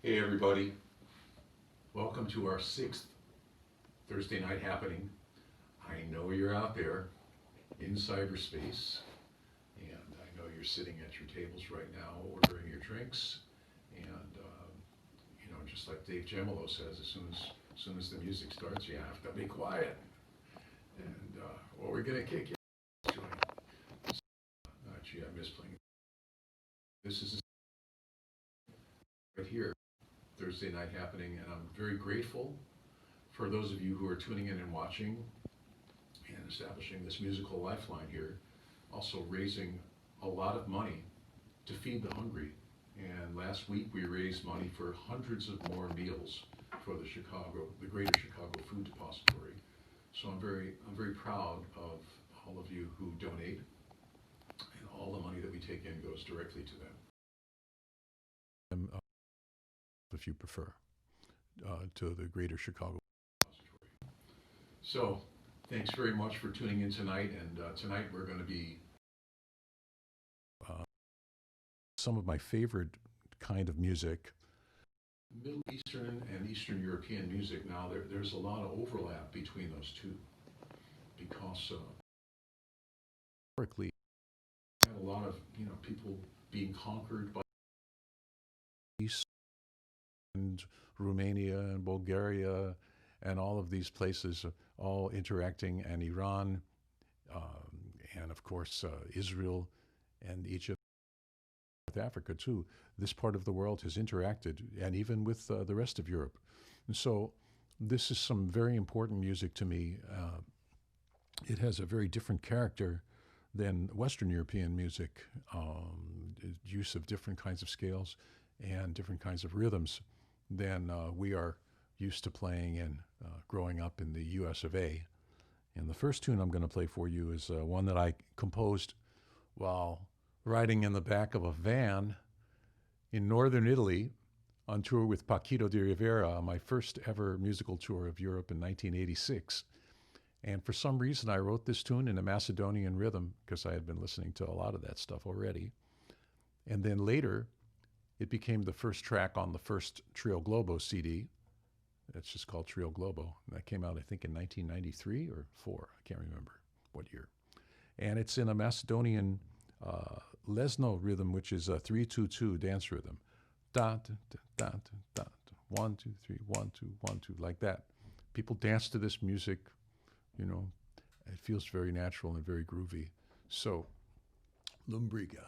Hey everybody, welcome to our sixth Thursday night happening. I know you're out there in cyberspace, and I know you're sitting at your tables right now ordering your drinks. And just like Dave Gemolo says, as soon as the music starts, you have to be quiet, or we're gonna kick you. Gee, I miss playing. This is right here, Thursday night happening, and I'm very grateful for those of you who are tuning in and watching and establishing this musical lifeline here, also raising a lot of money to feed the hungry. And last week we raised money for hundreds of more meals for the Greater Chicago Food Depository. So I'm very proud of all of you who donate, and all the money that we take in goes directly to them. If you prefer, to the Greater Chicago Depository. So, thanks very much for tuning in tonight. And tonight we're going to be some of my favorite kind of music. Middle Eastern and Eastern European music. Now, there's a lot of overlap between those two because historically, had a lot of people being conquered by Greece and Romania and Bulgaria and all of these places, all interacting, and Iran, and of course Israel and Egypt, North Africa too. This part of the world has interacted, and even with the rest of Europe. And so this is some very important music to me. It has a very different character than Western European music, use of different kinds of scales and different kinds of rhythms than we are used to playing and growing up in the US of A. And the first tune I'm going to play for you is one that I composed while riding in the back of a van in northern Italy on tour with Paquito de Rivera, my first ever musical tour of Europe in 1986. And for some reason, I wrote this tune in a Macedonian rhythm because I had been listening to a lot of that stuff already. And then later, it became the first track on the first Trio Globo CD. It's just called Trio Globo. And that came out, I think, in 1993 or 4. I can't remember what year. And it's in a Macedonian Lesno rhythm, which is a 3-2-2 dance rhythm. Da, da, da, da, da, 1, 2, 3, 1, 2, 1, 2, like that. People dance to this music, It feels very natural and very groovy. So, Lumbriga.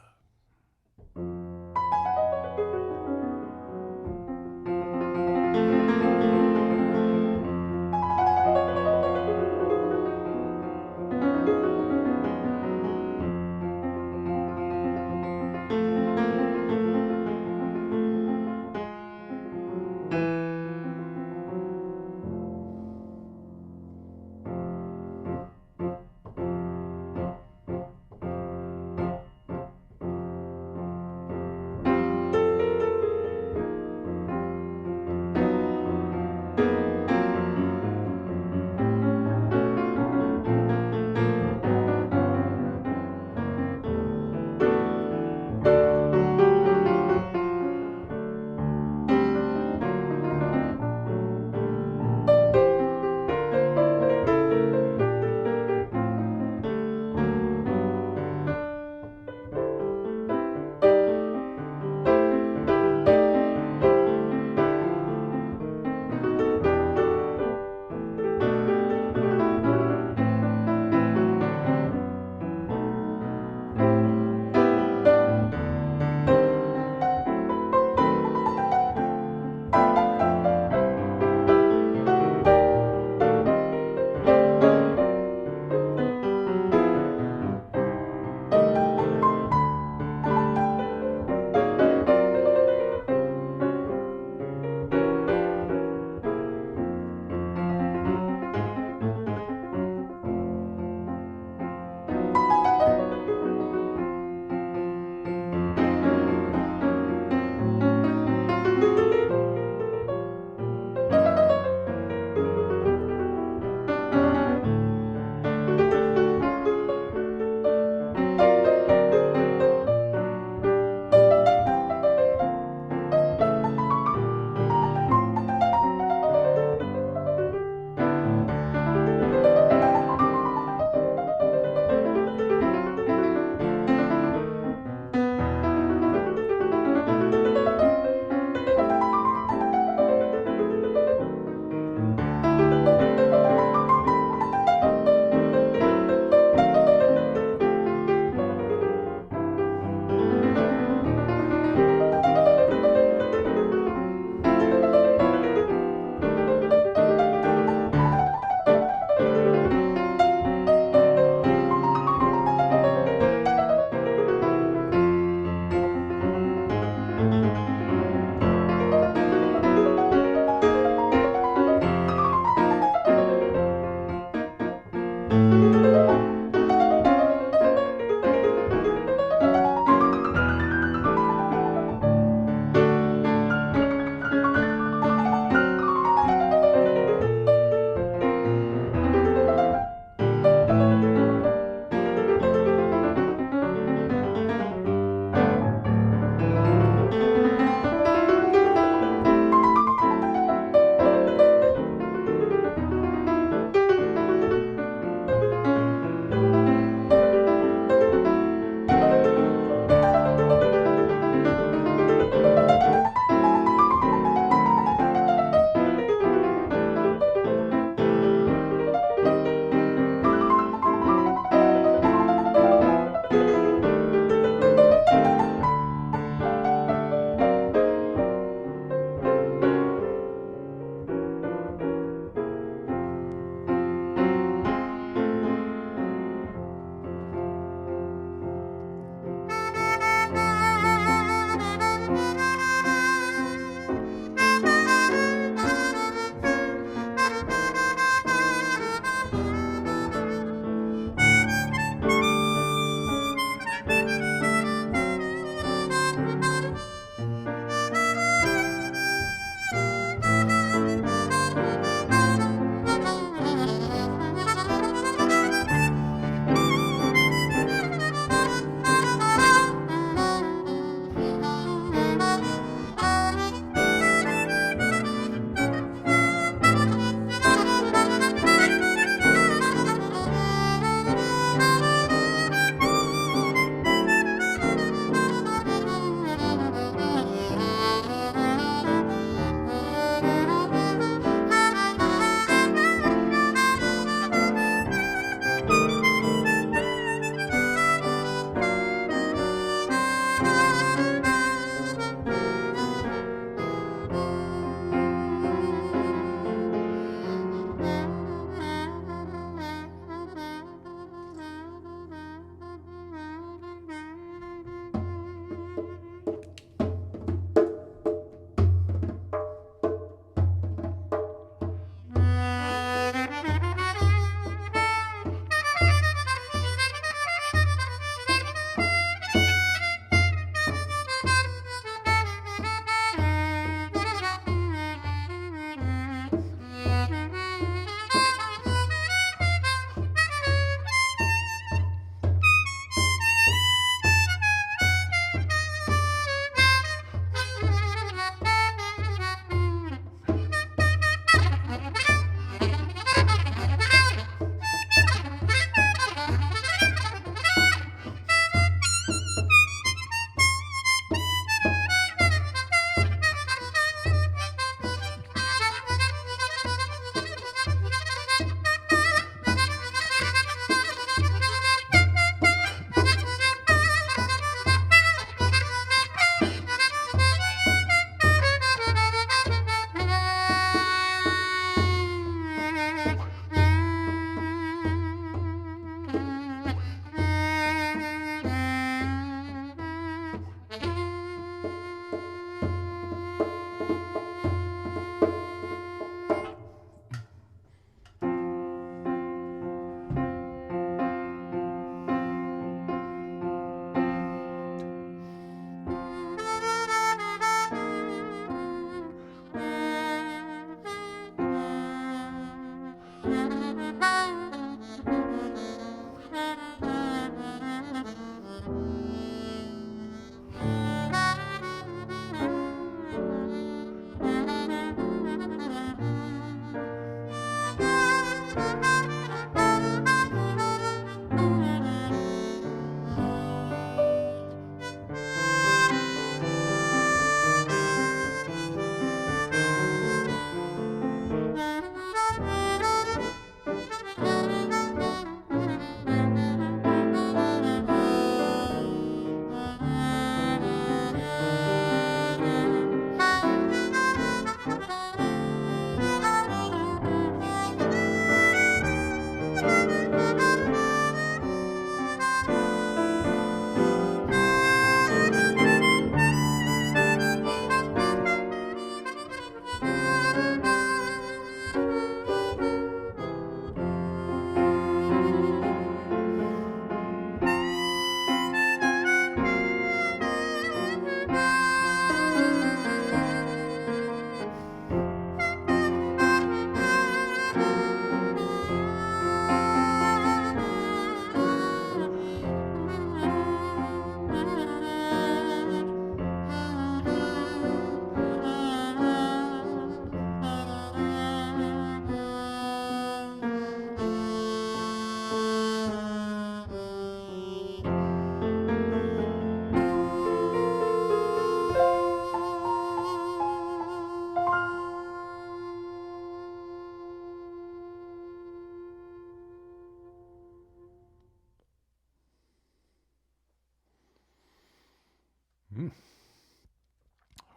Mm.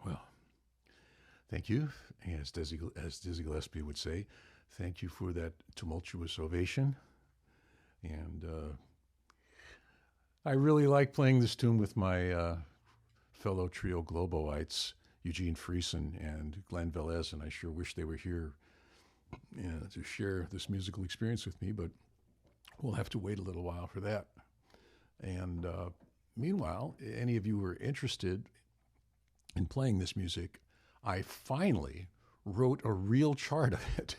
Well, thank you. As Dizzy Gillespie would say, thank you for that tumultuous ovation. And I really like playing this tune with my fellow trio Globoites, Eugene Friesen and Glenn Velez, and I sure wish they were here to share this musical experience with me, but we'll have to wait a little while for that. And meanwhile, any of you who are interested in playing this music, I finally wrote a real chart of it.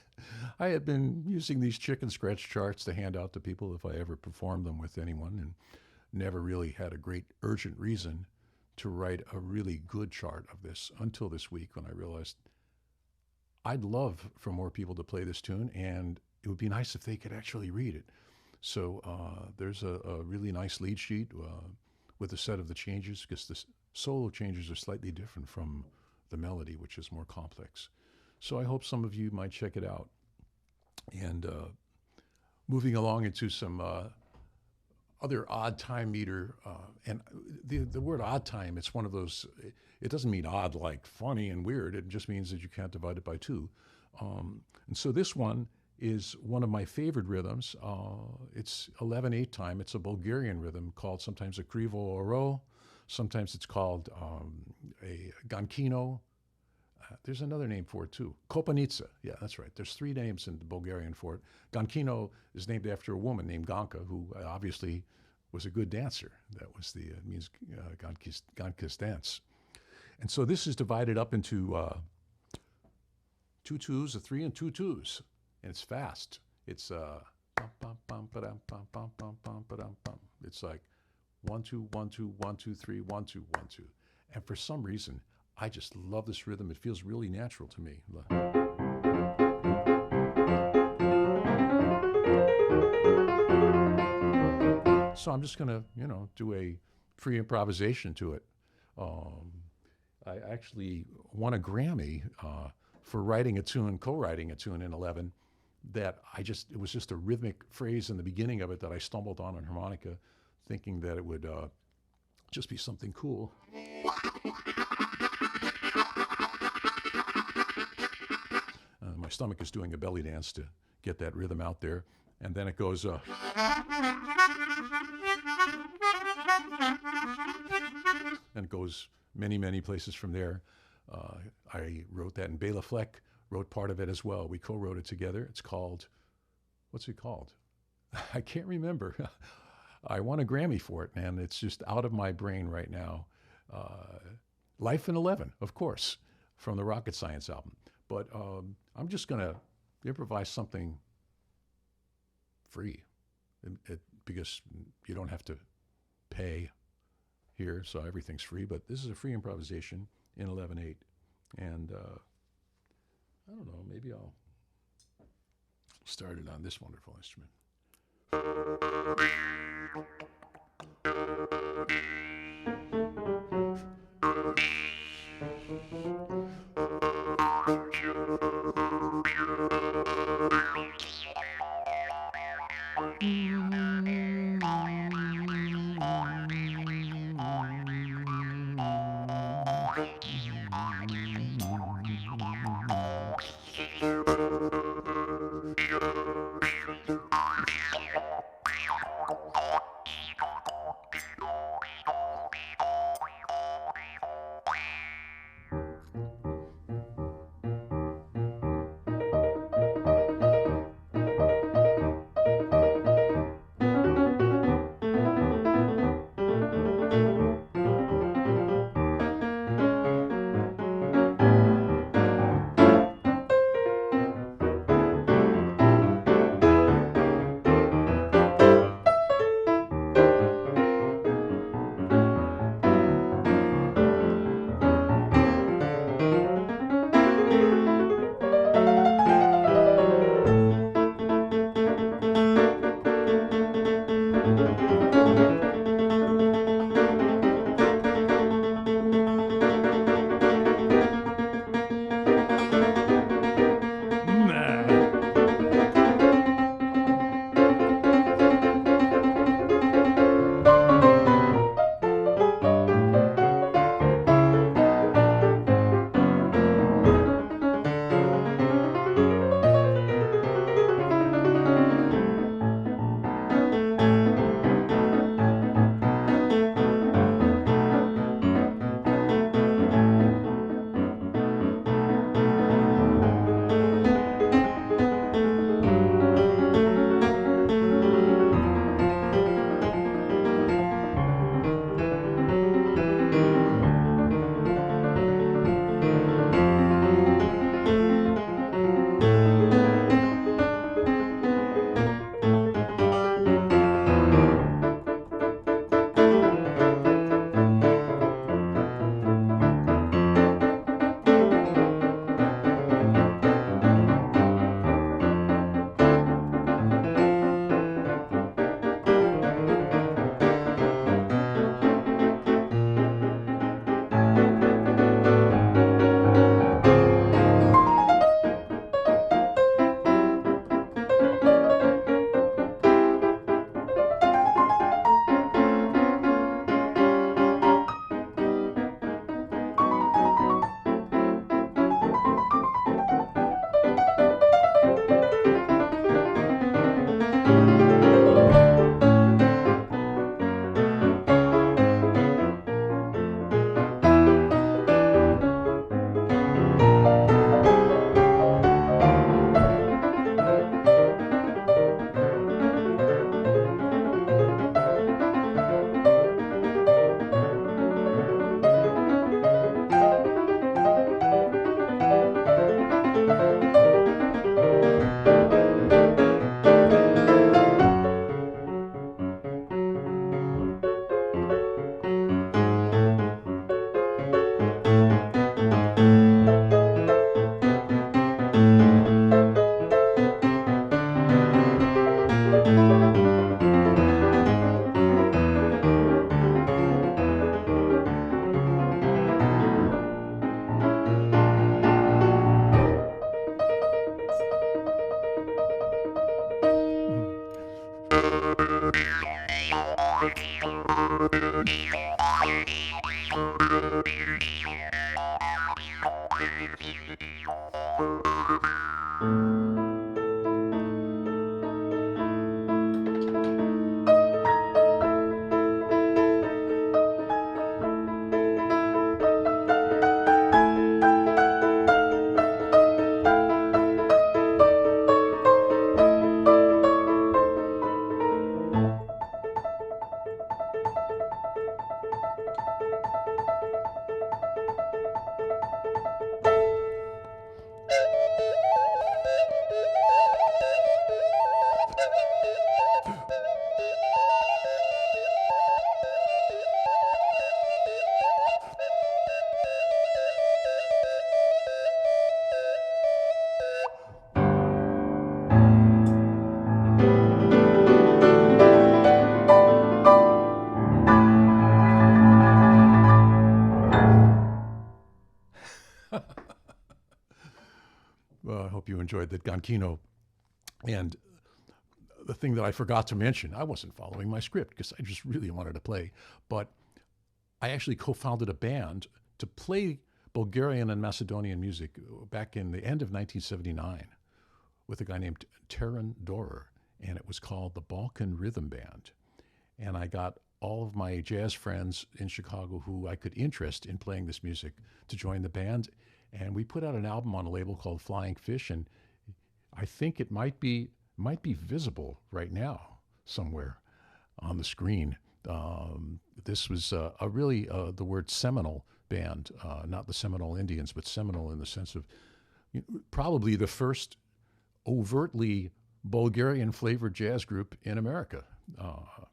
I had been using these chicken scratch charts to hand out to people if I ever performed them with anyone, and never really had a great urgent reason to write a really good chart of this until this week when I realized I'd love for more people to play this tune, and it would be nice if they could actually read it. So there's a really nice lead sheet with a set of the changes, because the solo changes are slightly different from the melody, which is more complex. So I hope some of you might check it out. And moving along into some other odd time meter, and the word odd time, it's one of those, it doesn't mean odd like funny and weird, it just means that you can't divide it by two. And so this one is one of my favorite rhythms. It's 11/8 time. It's a Bulgarian rhythm called sometimes a krivo oro, sometimes it's called a gankino. There's another name for it too. Kopanica. Yeah, that's right. There's 3 names in the Bulgarian for it. Gankino is named after a woman named Ganka, who obviously was a good dancer. That was the means Ganka's dance. And so this is divided up into 2 2s, a 3 and 2 2s, and it's fast. It's it's like 1 2 1 2 1 2 3 1 2 1 2, and for some reason I just love this rhythm. It feels really natural to me. So I'm just gonna, do a free improvisation to it. I actually won a Grammy for writing a tune, co-writing a tune in 11 that it was just a rhythmic phrase in the beginning of it that I stumbled on harmonica, thinking that it would just be something cool. My stomach is doing a belly dance to get that rhythm out there. And then it goes, and it goes many, many places from there. I wrote that, and Bela Fleck wrote part of it as well. We co-wrote it together. It's called, what's it called? I can't remember. I won a Grammy for it, man. It's just out of my brain right now. Life in 11, of course, from the Rocket Science album. But I'm just going to improvise something free because you don't have to pay here, so everything's free. But this is a free improvisation in 11/8. And I don't know, maybe I'll start it on this wonderful instrument. Well, I hope you enjoyed that Gankino. And the thing that I forgot to mention, I wasn't following my script because I just really wanted to play, but I actually co-founded a band to play Bulgarian and Macedonian music back in the end of 1979 with a guy named Taran Dorer, and it was called the Balkan Rhythm Band. And I got all of my jazz friends in Chicago who I could interest in playing this music to join the band. And we put out an album on a label called Flying Fish, and I think it might be visible right now somewhere on the screen. This was a really the word Seminole band, not the Seminole Indians, but Seminole in the sense of probably the first overtly Bulgarian flavored jazz group in America,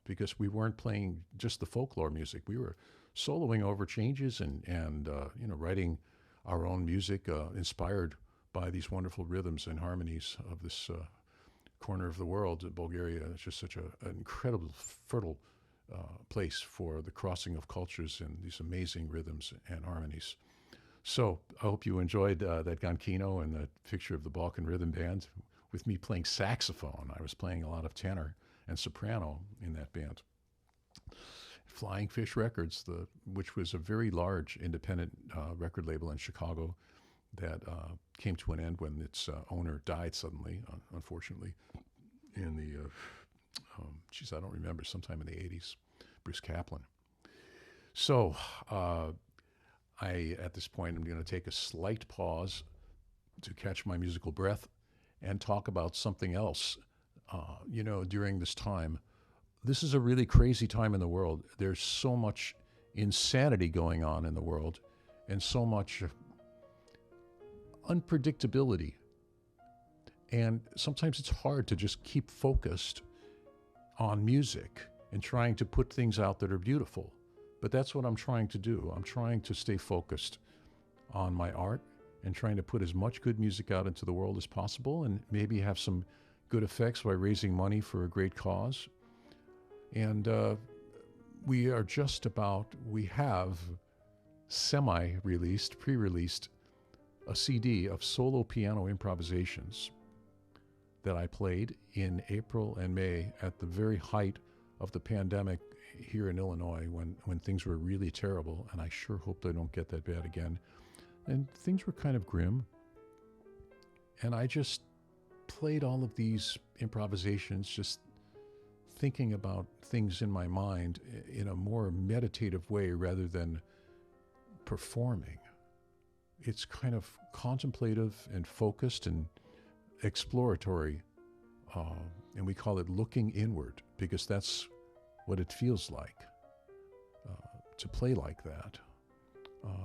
because we weren't playing just the folklore music. We were soloing over changes and writing our own music inspired by these wonderful rhythms and harmonies of this corner of the world. Bulgaria is just such an incredible, fertile place for the crossing of cultures and these amazing rhythms and harmonies. So I hope you enjoyed that Gankino and that picture of the Balkan Rhythm Band with me playing saxophone. I was playing a lot of tenor and soprano in that band. Flying Fish Records, which was a very large independent record label in Chicago that came to an end when its owner died suddenly, unfortunately, in the, I don't remember, sometime in the 80s, Bruce Kaplan. So at this point, I'm going to take a slight pause to catch my musical breath and talk about something else. During this time, this is a really crazy time in the world. There's so much insanity going on in the world and so much unpredictability. And sometimes it's hard to just keep focused on music and trying to put things out that are beautiful. But that's what I'm trying to do. I'm trying to stay focused on my art and trying to put as much good music out into the world as possible and maybe have some good effects by raising money for a great cause. And we have pre-released a CD of solo piano improvisations that I played in April and May at the very height of the pandemic here in Illinois when things were really terrible, and I sure hope they don't get that bad again. And things were kind of grim. And I just played all of these improvisations, just thinking about things in my mind in a more meditative way rather than performing. It's kind of contemplative and focused and exploratory, and we call it looking inward because that's what it feels like to play like that.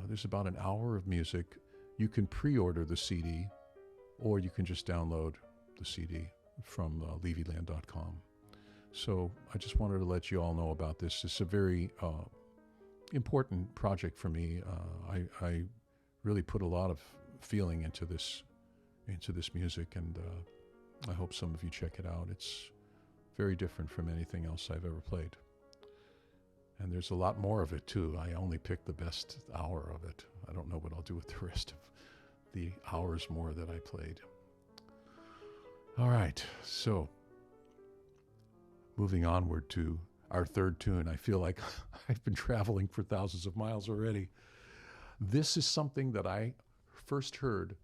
There's about an hour of music. You can pre-order the CD, or you can just download the CD from levyland.com. So I just wanted to let you all know about this. It's a very important project for me. I really put a lot of feeling into this music, and I hope some of you check it out. It's very different from anything else I've ever played. And there's a lot more of it too. I only picked the best hour of it. I don't know what I'll do with the rest of the hours more that I played. All right, so moving onward to our third tune. I feel like I've been traveling for thousands of miles already. This is something that I first heard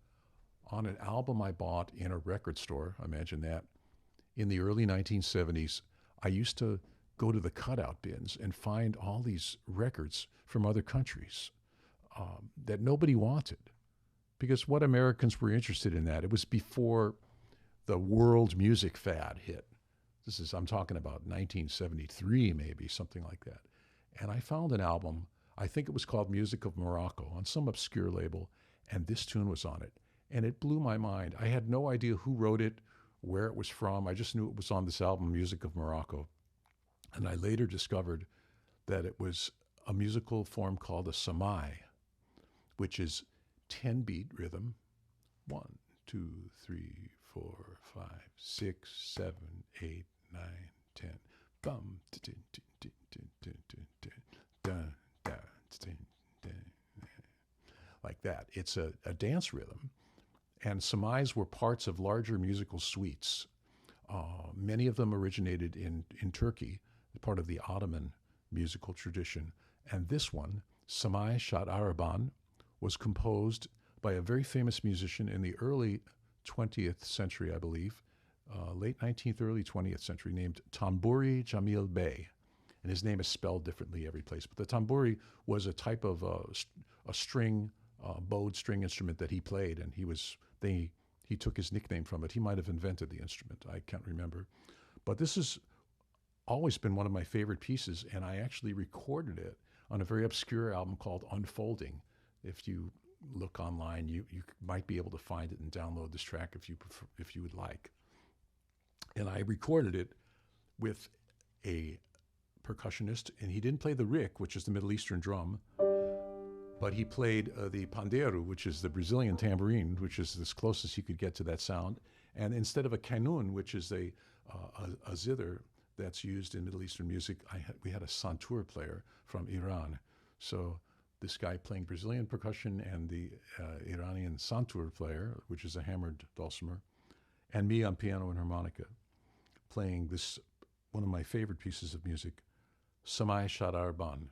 on an album I bought in a record store. Imagine that. In the early 1970s, I used to go to the cutout bins and find all these records from other countries that nobody wanted. Because what Americans were interested in that, it was before the world music fad hit. I'm talking about 1973, maybe, something like that. And I found an album, I think it was called Music of Morocco, on some obscure label, and this tune was on it. And it blew my mind. I had no idea who wrote it, where it was from. I just knew it was on this album, Music of Morocco. And I later discovered that it was a musical form called a Samai, which is 10-beat rhythm. 1, 2, 3, 4, 5, 6, 7, 8, 9, 10. Bum, like that. It's a dance rhythm. And Samais were parts of larger musical suites. Many of them originated in Turkey, part of the Ottoman musical tradition. And this one, Samai Shat Araban, was composed by a very famous musician in the early 20th century, I believe, late 19th, early 20th century, named Tamburi Jamil Bey. And his name is spelled differently every place. But the tamburi was a type of a string, bowed string instrument that he played, and he took his nickname from it. He might have invented the instrument. I can't remember. But this has always been one of my favorite pieces, and I actually recorded it on a very obscure album called Unfolding. If you look online, you might be able to find it and download this track if you would like. And I recorded it with a percussionist, and he didn't play the rick, which is the Middle Eastern drum, but he played the pandeiro, which is the Brazilian tambourine, which is as close as he could get to that sound. And instead of a kanun, which is a zither that's used in Middle Eastern music, we had a santur player from Iran. So this guy playing Brazilian percussion and the Iranian santur player, which is a hammered dulcimer, and me on piano and harmonica, playing this, one of my favorite pieces of music, Samai Shat Araban.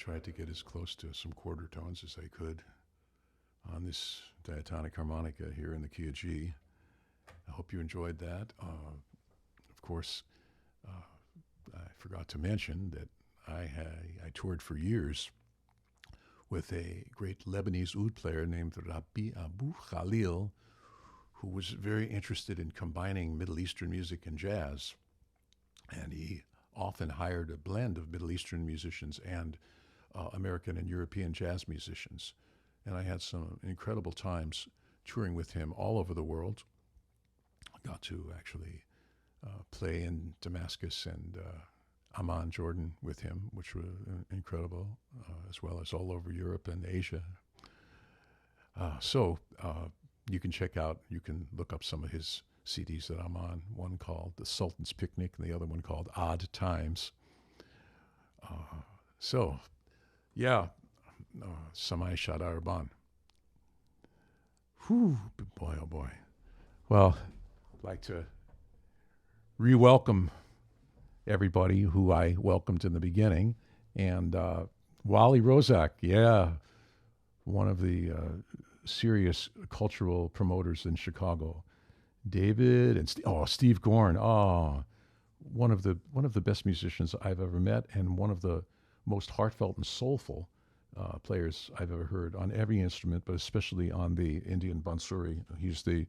tried to get as close to some quarter tones as I could on this diatonic harmonica here in the key of G. I hope you enjoyed that. Of course, I forgot to mention that I toured for years with a great Lebanese oud player named Rabbi Abu Khalil, who was very interested in combining Middle Eastern music and jazz. And he often hired a blend of Middle Eastern musicians and American and European jazz musicians. And I had some incredible times touring with him all over the world. I got to actually play in Damascus and Amman, Jordan with him, which was incredible, as well as all over Europe and Asia. So you can look up some of his CDs that I'm on, one called The Sultan's Picnic and the other one called Odd Times. Samai, Shat, Araban. Whew, boy, oh boy. Well, I'd like to re-welcome everybody who I welcomed in the beginning. And Wally Rozak, one of the serious cultural promoters in Chicago. David and Steve Gorn, one of the best musicians I've ever met, and one of the most heartfelt and soulful players I've ever heard on every instrument, but especially on the Indian bansuri. He's the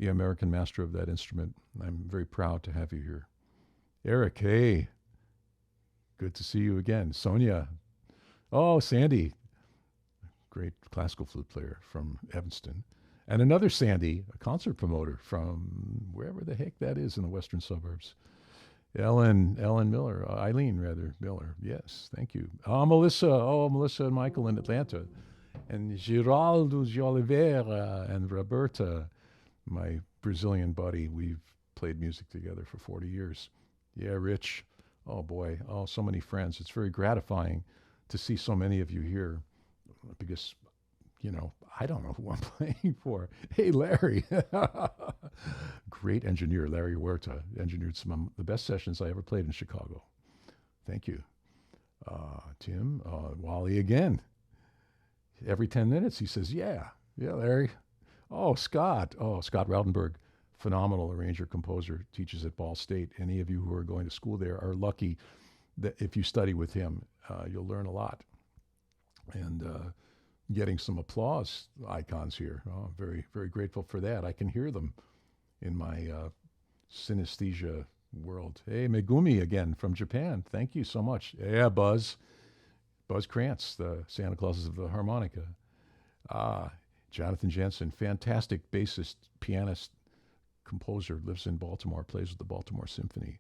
American master of that instrument. I'm very proud to have you here. Eric, hey, good to see you again. Sonia, Sandy, great classical flute player from Evanston. And another Sandy, a concert promoter from wherever the heck that is in the western suburbs. Eileen Miller. Yes, thank you. Melissa and Michael in Atlanta. And Geraldo de Oliveira and Roberta, my Brazilian buddy. We've played music together for 40 years. Yeah, Rich. Oh, boy. Oh, so many friends. It's very gratifying to see so many of you here because, I don't know who I'm playing for. Hey, Larry. Great engineer, Larry Huerta. Engineered some of the best sessions I ever played in Chicago. Thank you. Tim, Wally again. Every 10 minutes he says, yeah, Larry. Scott Raudenberg, phenomenal arranger, composer, teaches at Ball State. Any of you who are going to school there are lucky that if you study with him, you'll learn a lot. And getting some applause icons here. Very, very grateful for that. I can hear them in my synesthesia world. Hey, Megumi again from Japan. Thank you so much. Yeah, Buzz Krantz, the Santa Clauses of the harmonica. Jonathan Jensen, fantastic bassist, pianist, composer, lives in Baltimore, plays with the Baltimore Symphony.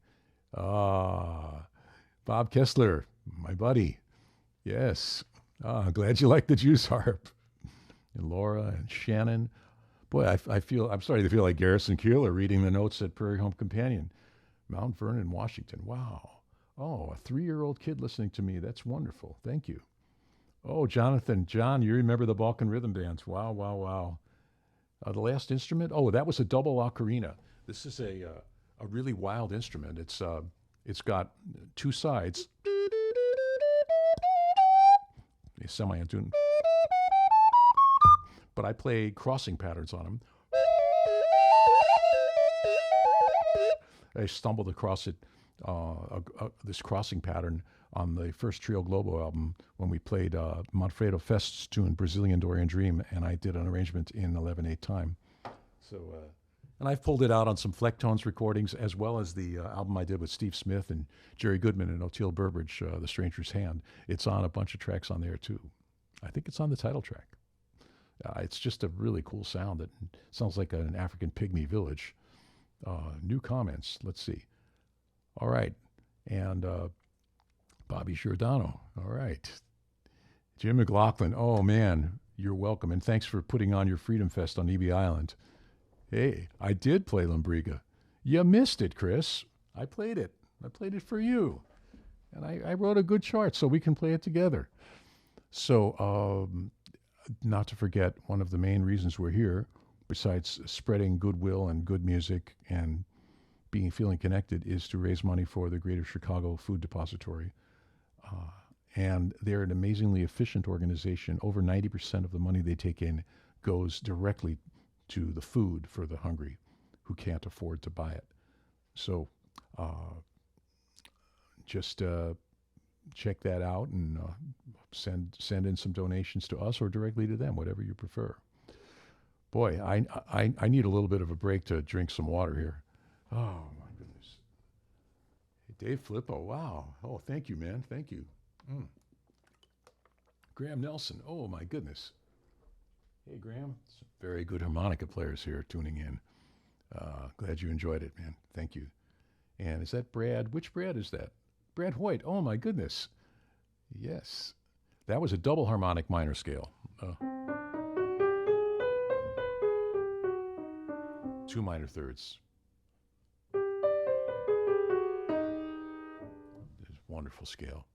Bob Kessler, my buddy. Yes. Glad you like the Jews harp. And Laura and Shannon. Boy, I'm starting to feel like Garrison Keillor reading the notes at Prairie Home Companion. Mount Vernon, Washington. Wow. A 3-year-old kid listening to me. That's wonderful. Thank you. John, you remember the Balkan Rhythm Bands. Wow. The last instrument? That was a double ocarina. This is a really wild instrument. It's got two sides. Semi-attuned. But I play crossing patterns on them. I stumbled across it, this crossing pattern on the first Trio Globo album when we played Manfredo Fest's tune, Brazilian Dorian Dream, and I did an arrangement in 11/8 time. And I've pulled it out on some Flecktones recordings, as well as the album I did with Steve Smith and Jerry Goodman and Oteil Burbridge, The Stranger's Hand. It's on a bunch of tracks on there, too. I think it's on the title track. It's just a really cool sound that sounds like an African pygmy village. New comments. Let's see. All right. And Bobby Giordano. All right. Jim McLaughlin. Oh, man, you're welcome. And thanks for putting on your Freedom Fest on EB Island. Hey, I did play Lumbriga. You missed it, Chris. I played it. I played it for you. And I wrote a good chart so we can play it together. So, not to forget, one of the main reasons we're here, besides spreading goodwill and good music and feeling connected, is to raise money for the Greater Chicago Food Depository. and they're an amazingly efficient organization. Over 90% of the money they take in goes directly to the food for the hungry who can't afford to buy it. So just check that out and send in some donations to us or directly to them, whatever you prefer. Boy, I need a little bit of a break to drink some water here. Oh my goodness. Hey, Dave Flippo, wow. Oh, thank you, man. Thank you. Graham Nelson. Oh my goodness. Hey, Graham. Some very good harmonica players here tuning in. Glad you enjoyed it, man. Thank you. And is that Brad? Which Brad is that? Brad Hoyt. Oh my goodness. Yes. That was a double harmonic minor scale. 2 minor thirds. Wonderful scale.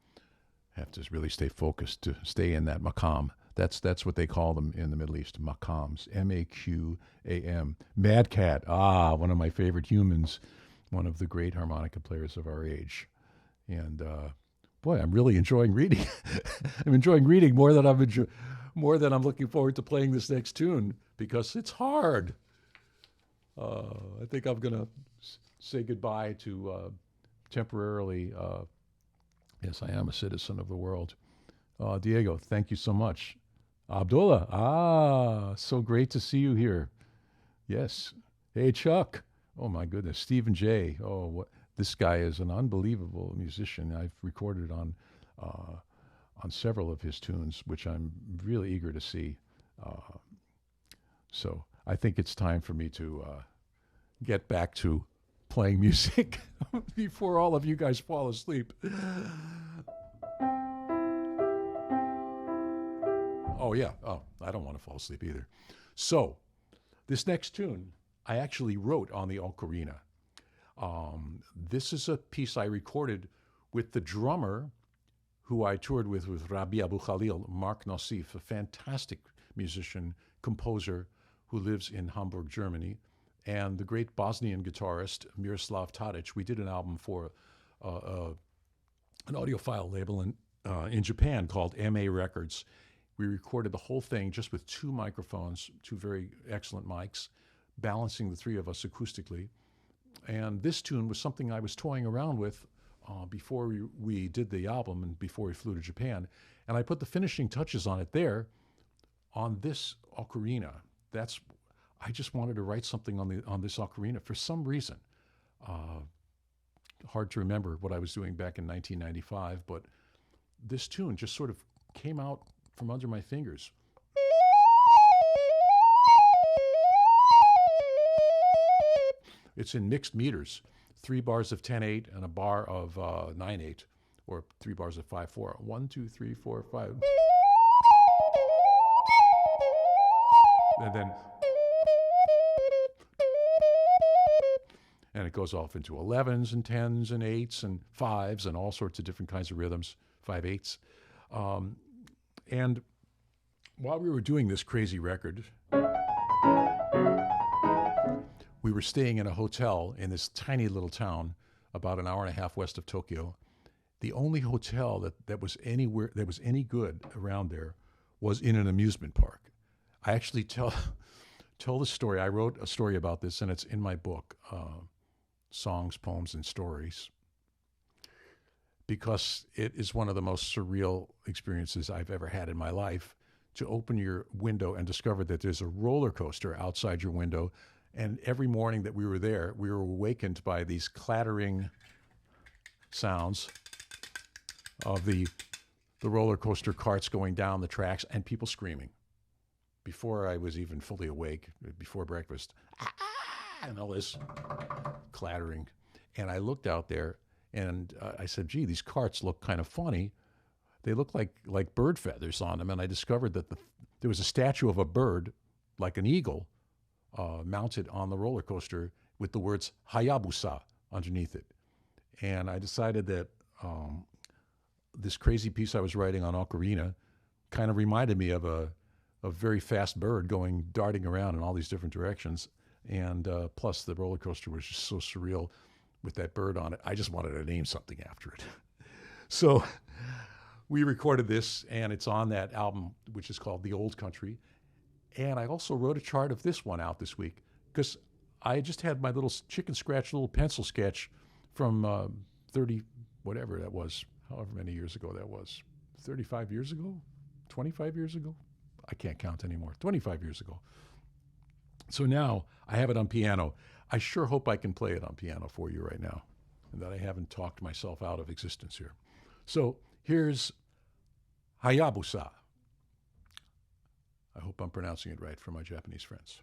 Have to really stay focused to stay in that maqam. That's what they call them in the Middle East, maqams. M-A-Q-A-M. Mad Cat. One of my favorite humans. One of the great harmonica players of our age. And boy, I'm really enjoying reading. I'm enjoying reading more than I'm looking forward to playing this next tune because it's hard. I think I'm going to say goodbye to temporarily. Yes, I am a citizen of the world. Diego, thank you so much. Abdullah, so great to see you here. Yes. Hey, Chuck. Oh, my goodness. Stephen J. Oh, this guy is an unbelievable musician. I've recorded on several of his tunes, which I'm really eager to see. So I think it's time for me to get back to playing music before all of you guys fall asleep. Oh, yeah. Oh, I don't want to fall asleep either. So this next tune I actually wrote on the ocarina. This is a piece I recorded with the drummer who I toured with Rabi Abu Khalil, Mark Nassif, a fantastic musician, composer who lives in Hamburg, Germany, and the great Bosnian guitarist Miroslav Tadic. We did an album for an audiophile label in Japan called MA Records. We recorded the whole thing just with 2 microphones, 2 very excellent mics, balancing the 3 of us acoustically. And this tune was something I was toying around with before we did the album and before we flew to Japan. And I put the finishing touches on it there on this ocarina. I just wanted to write something on this ocarina for some reason. Hard to remember what I was doing back in 1995, but this tune just sort of came out from under my fingers. It's in mixed meters, 3 bars of 10/8 and a bar of 9/8, or 3 bars of 5/4. 1, 2, 3, 4, 5. And it goes off into 11s and 10s and 8s and 5s and all sorts of different kinds of rhythms, 5/8. And while we were doing this crazy record, we were staying in a hotel in this tiny little town about an hour and a half west of Tokyo. The only hotel that was any good around there was in an amusement park. I actually tell the story. I wrote a story about this, and it's in my book, Songs, Poems, and Stories, because it is one of the most surreal experiences I've ever had in my life, to open your window and discover that there's a roller coaster outside your window. And every morning that we were there, we were awakened by these clattering sounds of the roller coaster carts going down the tracks and people screaming. Before I was even fully awake, before breakfast, and all this clattering. And I looked out there and I said, gee, these carts look kind of funny. They look like bird feathers on them. And I discovered that there was a statue of a bird, like an eagle, mounted on the roller coaster with the words Hayabusa underneath it. And I decided that this crazy piece I was writing on ocarina kind of reminded me of a very fast bird darting around in all these different directions. And plus the roller coaster was just so surreal with that bird on it. I just wanted to name something after it. So we recorded this, and it's on that album, which is called The Old Country. And I also wrote a chart of this one out this week because I just had my little chicken scratch, little pencil sketch from 30, whatever that was, however many years ago that was. 35 years ago? 25 years ago? I can't count anymore. 25 years ago. So now I have it on piano. I sure hope I can play it on piano for you right now and that I haven't talked myself out of existence here. So here's Hayabusa. I hope I'm pronouncing it right for my Japanese friends.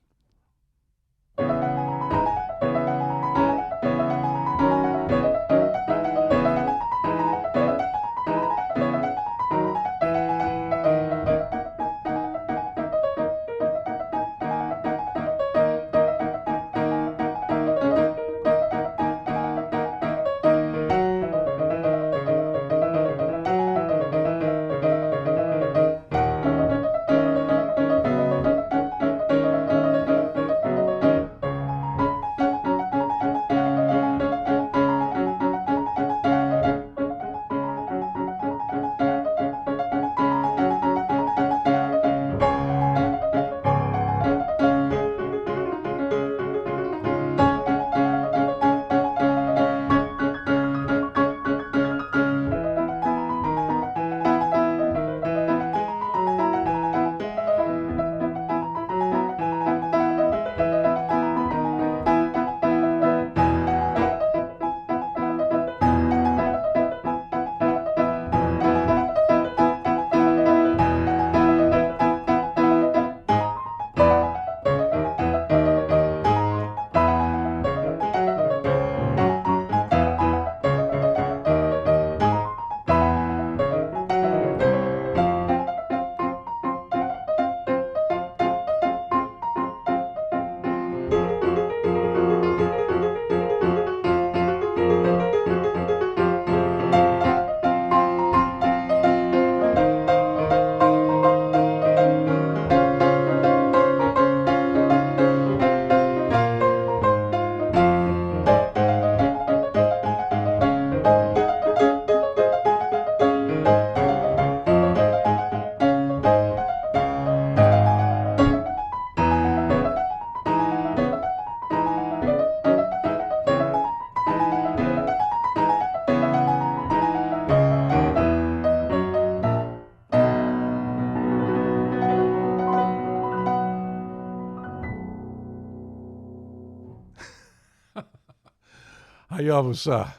Hayabusa.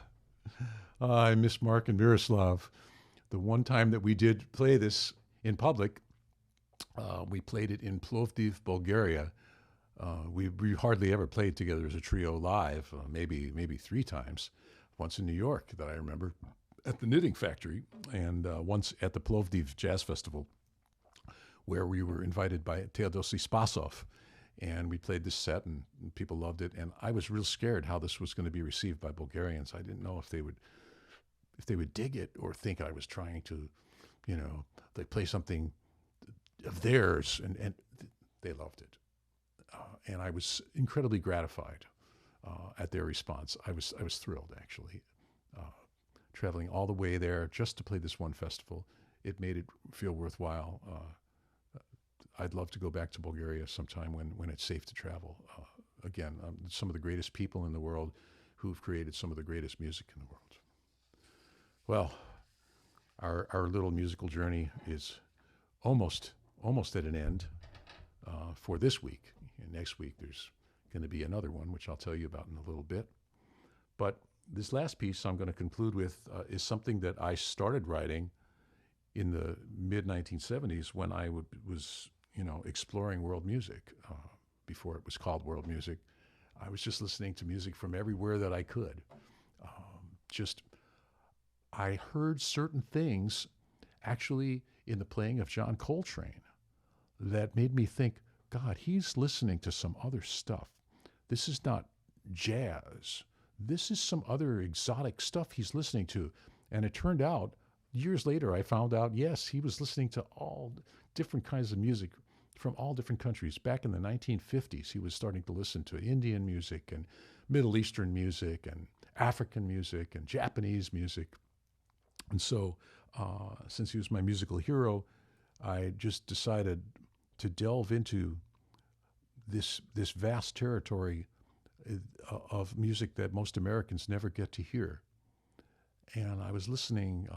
I miss Mark and Miroslav. The one time that we did play this in public, we played it in Plovdiv, Bulgaria. We hardly ever played together as a trio live, maybe 3 times. Once in New York that I remember at the Knitting Factory, and once at the Plovdiv Jazz Festival, where we were invited by Teodosi Spasov. And we played this set, and people loved it. And I was real scared how this was going to be received by Bulgarians. I didn't know if they would dig it or think I was trying to, they play something of theirs, and they loved it. And I was incredibly gratified at their response. I was thrilled, actually, traveling all the way there just to play this one festival. It made it feel worthwhile. I'd love to go back to Bulgaria sometime when it's safe to travel. Again, some of the greatest people in the world who've created some of the greatest music in the world. Well, our little musical journey is almost at an end for this week. And next week there's going to be another one, which I'll tell you about in a little bit. But this last piece I'm going to conclude with is something that I started writing in the mid-1970s when I was exploring world music. Before it was called world music, I was just listening to music from everywhere that I could. I heard certain things actually in the playing of John Coltrane that made me think, God, he's listening to some other stuff. This is not jazz. This is some other exotic stuff he's listening to. And it turned out, years later, I found out, yes, he was listening to all different kinds of music from all different countries. Back in the 1950s, he was starting to listen to Indian music and Middle Eastern music and African music and Japanese music. And so since he was my musical hero, I just decided to delve into this vast territory of music that most Americans never get to hear. And I was listening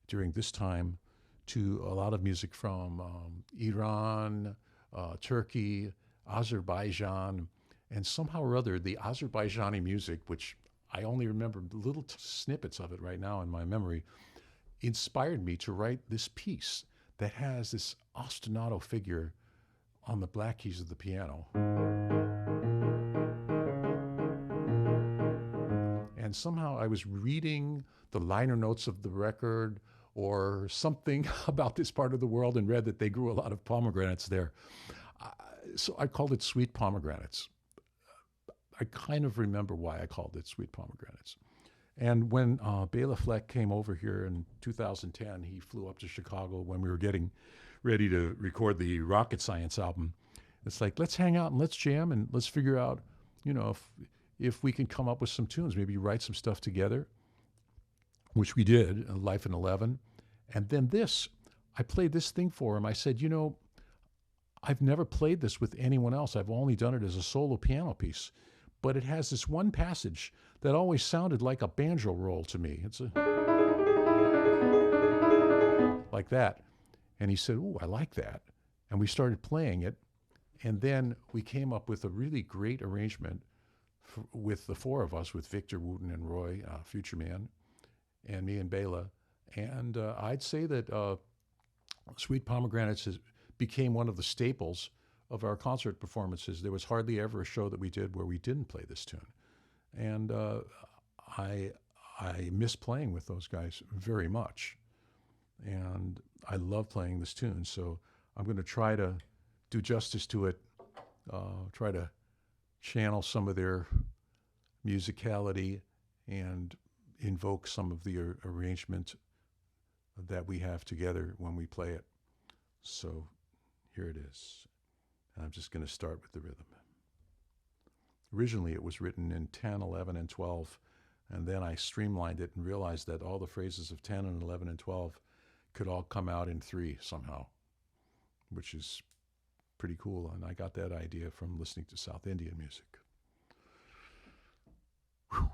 during this time to a lot of music from Iran, Turkey, Azerbaijan, and somehow or other, the Azerbaijani music, which I only remember little snippets of it right now in my memory, inspired me to write this piece that has this ostinato figure on the black keys of the piano. And somehow I was reading the liner notes of the record or something about this part of the world and read that they grew a lot of pomegranates there. So I called it Sweet Pomegranates. I kind of remember why I called it Sweet Pomegranates. And when Bela Fleck came over here in 2010, he flew up to Chicago when we were getting ready to record the Rocket Science album. It's like, let's hang out and let's jam and let's figure out, you know, if we can come up with some tunes, maybe write some stuff together, which we did, Life in 11. And then I played this thing for him. I said, you know, I've never played this with anyone else. I've only done it as a solo piano piece. But it has this one passage that always sounded like a banjo roll to me. It's like that. And he said, "Ooh, I like that." And we started playing it. And then we came up with a really great arrangement with the four of us, with Victor Wooten and Roy, Future Man, and me and Bela. And I'd say that Sweet Pomegranates became one of the staples of our concert performances. There was hardly ever a show that we did where we didn't play this tune. And I miss playing with those guys very much. And I love playing this tune. So I'm going to try to do justice to it, try to channel some of their musicality and invoke some of the arrangement that we have together when we play it. So here it is. I'm just going to start with the rhythm. Originally, it was written in 10, 11, and 12, and then I streamlined it and realized that all the phrases of 10 and 11 and 12 could all come out in 3 somehow, which is pretty cool. And I got that idea from listening to South Indian music. Whew.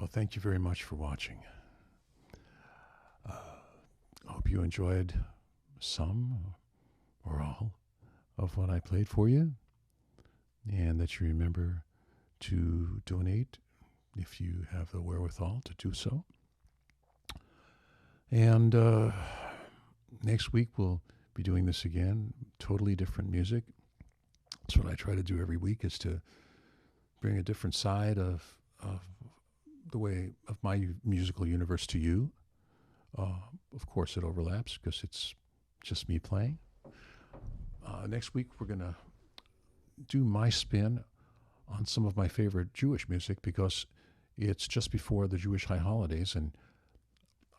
Well, thank you very much for watching. I hope you enjoyed some or all of what I played for you, and that you remember to donate if you have the wherewithal to do so. And next week we'll be doing this again, totally different music. That's what I try to do every week, is to bring a different side of the way of my musical universe to you. Of course, it overlaps because it's just me playing. Next week, we're going to do my spin on some of my favorite Jewish music, because it's just before the Jewish high holidays, and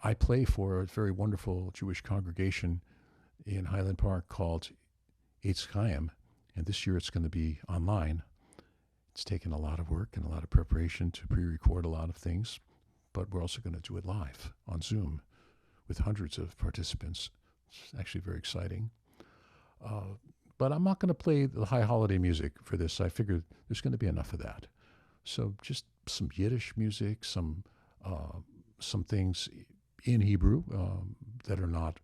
I play for a very wonderful Jewish congregation in Highland Park called Eitz Chaim, and this year it's going to be online. It's taken a lot of work and a lot of preparation to pre-record a lot of things, but we're also going to do it live on Zoom with hundreds of participants. It's actually very exciting. But I'm not going to play the high holiday music for this. I figured there's going to be enough of that. So just some Yiddish music, some things in Hebrew that are not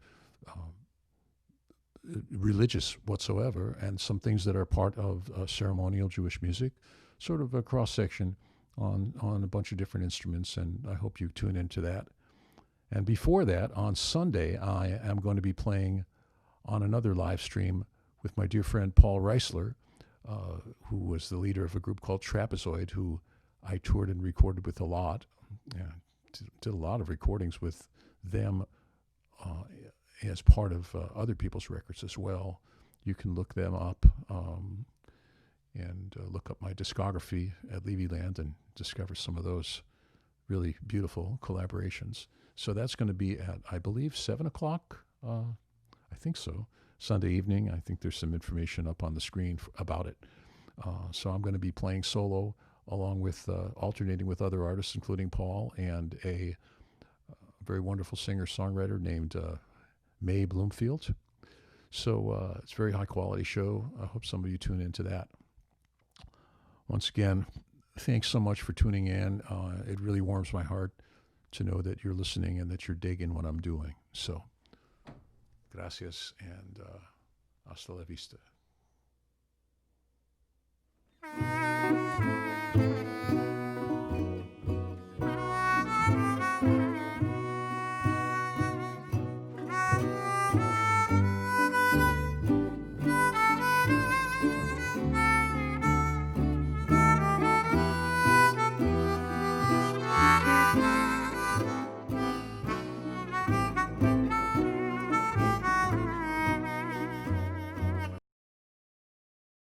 religious whatsoever, and some things that are part of ceremonial Jewish music, sort of a cross-section on a bunch of different instruments, and I hope you tune into that. And before that, on Sunday, I am going to be playing on another live stream with my dear friend Paul Reisler, who was the leader of a group called Trapezoid, who I toured and recorded with a lot. Did a lot of recordings with them as part of other people's records as well. You can look them up and look up my discography at Levyland and discover some of those really beautiful collaborations. So that's going to be at, I believe, 7 o'clock. I think so. Sunday evening. I think there's some information up on the screen about it. So I'm going to be playing solo along with alternating with other artists, including Paul and a very wonderful singer-songwriter named May Bloomfield. So it's a very high-quality show. I hope some of you tune into that. Once again, thanks so much for tuning in. It really warms my heart to know that you're listening and that you're digging what I'm doing. So, gracias, and hasta la vista.